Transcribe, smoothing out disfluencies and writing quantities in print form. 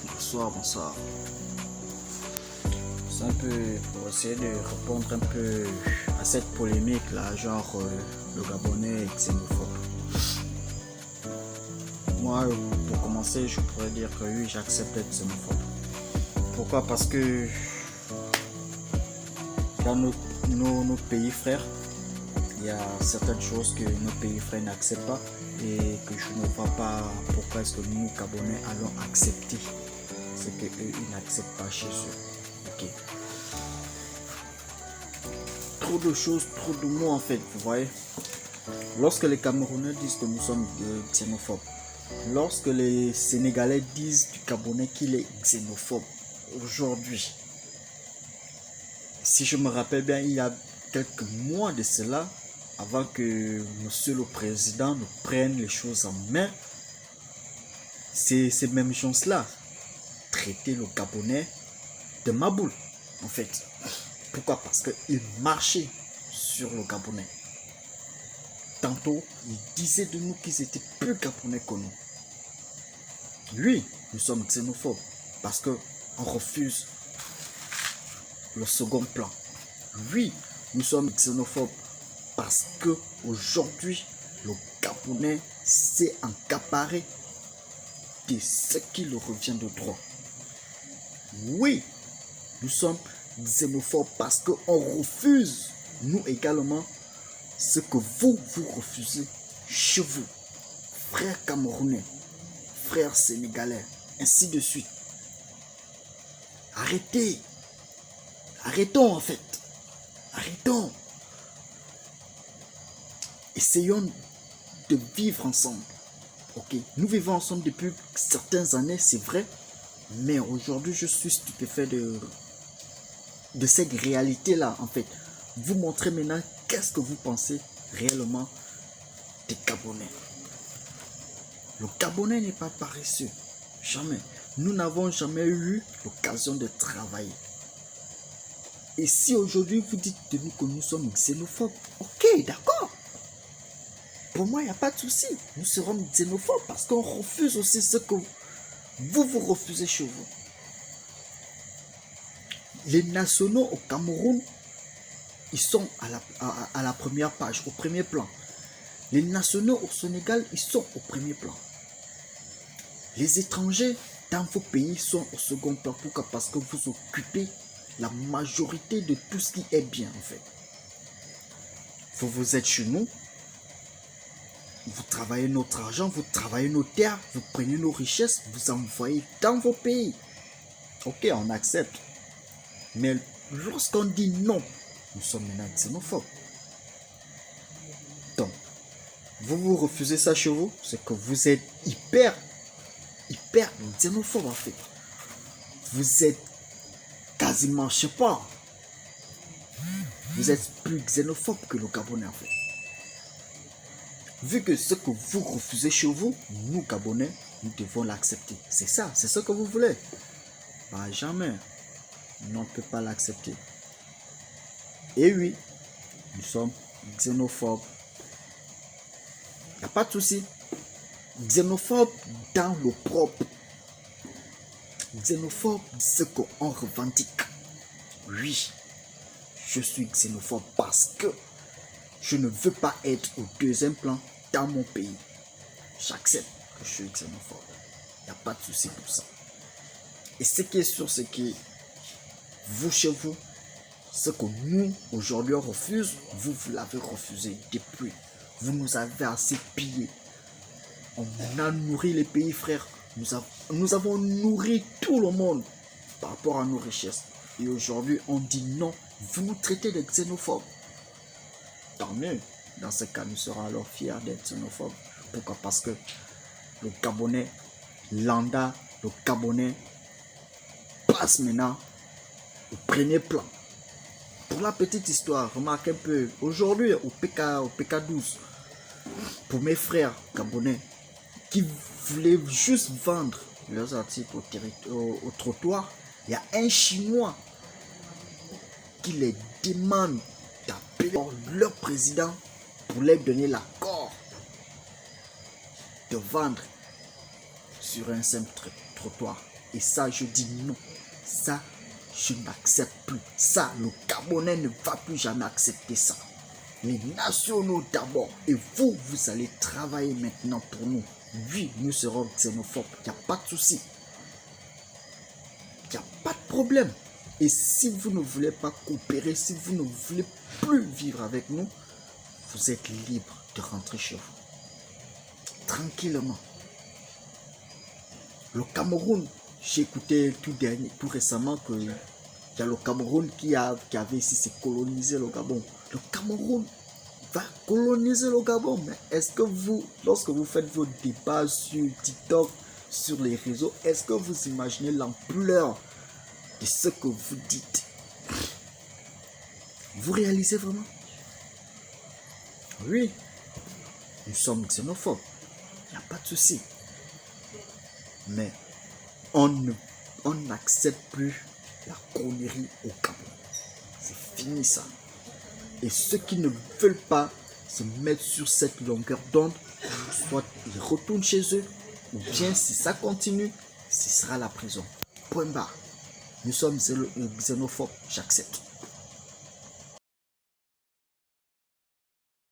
Bonsoir, bonsoir. C'est un peu pour essayer de répondre un peu à cette polémique là, genre le Gabonais est xénophobe. Moi, pour commencer, je pourrais dire que oui, j'accepte d'être xénophobe. Pourquoi? Parce que dans nos pays frères, il y a certaines choses que nos pays frères n'acceptent pas et que je ne vois pas pourquoi est-ce que nous, Gabonais, allons accepter ce qu'eux, ils n'acceptent pas chez eux. Ok. Trop de choses, trop de mots en fait, vous voyez. Lorsque les Camerounais disent que nous sommes xénophobes, lorsque les Sénégalais disent du Gabonais qu'il est xénophobe, aujourd'hui, si je me rappelle bien, il y a quelques mois de cela, avant que monsieur le président ne prenne les choses en main, ces mêmes gens-là traitaient le Gabonais de maboule, en fait. Pourquoi? Parce qu'ils marchaient sur le Gabonais. Tantôt, ils disaient de nous qu'ils étaient plus Gabonais que nous. Oui, nous sommes xénophobes parce qu'on refuse le second plan. Oui, nous sommes xénophobes parce que aujourd'hui, le Gabonais s'est accaparé de ce qui lui revient de droit. Oui, nous sommes xénophobes parce qu'on refuse, nous également, ce que vous refusez chez vous, frères camerounais, frères sénégalais, ainsi de suite. Arrêtez. Arrêtons en fait. Arrêtons. Essayons de vivre ensemble. Ok, nous vivons ensemble depuis certaines années, c'est vrai, mais aujourd'hui je suis stupéfait de cette réalité-là en fait. Vous montrez maintenant qu'est-ce que vous pensez réellement des Gabonais. Le Gabonais n'est pas paresseux. Jamais. Nous n'avons jamais eu l'occasion de travailler. Et si aujourd'hui vous dites de nous que nous sommes xénophobes, ok, d'accord. Pour moi, il n'y a pas de souci. Nous serons xénophobes parce qu'on refuse aussi ce que vous refusez chez vous. Les nationaux au Cameroun, ils sont à la première page, au premier plan. Les nationaux au Sénégal, ils sont au premier plan. Les étrangers dans vos pays sont au second plan. Pourquoi? Parce que vous occupez la majorité de tout ce qui est bien en fait. Vous êtes chez nous, vous travaillez notre argent, vous travaillez nos terres, vous prenez nos richesses, vous envoyez dans vos pays. Ok, on accepte. Mais lorsqu'on dit non, nous sommes maintenant xénophobes. Donc, vous refusez ça chez vous, c'est que vous êtes hyper xénophobe en fait. Vous êtes quasiment, je sais pas, vous êtes plus xénophobe que le Gabonais en fait. Vu que ce que vous refusez chez vous, nous Gabonais, nous devons l'accepter. C'est ça, c'est ce que vous voulez. Bah jamais, on ne peut pas l'accepter. Et oui, nous sommes xénophobes. Il n'y a pas de souci. Xénophobe dans le propre. Xénophobe, ce qu'on revendique. Oui, je suis xénophobe parce que je ne veux pas être au deuxième plan dans mon pays. J'accepte que je suis xénophobe. Il n'y a pas de souci pour ça. Et ce qui est sûr, c'est que vous, chez vous, ce que nous, aujourd'hui, on refuse, vous l'avez refusé depuis. Vous nous avez assez pillés. On a nourri les pays frères. Nous avons nourri tout le monde par rapport à nos richesses. Et aujourd'hui, on dit non. Vous nous traitez de xénophobes. Tant mieux. Dans ce cas, nous serons alors fiers d'être xénophobes. Pourquoi? Parce que le Gabonais lambda, le Gabonais passe maintenant au premier plan. Pour la petite histoire, remarquez un peu, aujourd'hui au PK12, pour mes frères gabonais qui voulaient juste vendre leurs articles au trottoir, il y a un Chinois qui les demande d'appeler leur président pour leur donner l'accord de vendre sur un simple trottoir. Et ça, je dis non. Ça, je n'accepte plus. Ça, le Gabonais ne va plus jamais accepter ça. Les nationaux d'abord. Et vous, vous allez travailler maintenant pour nous. Oui, nous serons xénophobes. Il n'y a pas de souci. Il n'y a pas de problème. Et si vous ne voulez pas coopérer, si vous ne voulez plus vivre avec nous, vous êtes libre de rentrer chez vous. Tranquillement. Le Cameroun, j'ai écouté tout récemment qu'il y a le Cameroun qui avait ici colonisé le Gabon. Le Cameroun va coloniser le Gabon. Mais est-ce que vous, lorsque vous faites vos débats sur TikTok, sur les réseaux, est-ce que vous imaginez l'ampleur de ce que vous dites? Vous réalisez vraiment? Oui, nous sommes xénophobes. Il n'y a pas de souci. Mais on n'accepte plus la connerie au Gabon. C'est fini ça. Et ceux qui ne veulent pas se mettre sur cette longueur d'onde, soit ils retournent chez eux, ou bien si ça continue, ce sera la prison. Point barre. Nous sommes xénophobes, j'accepte.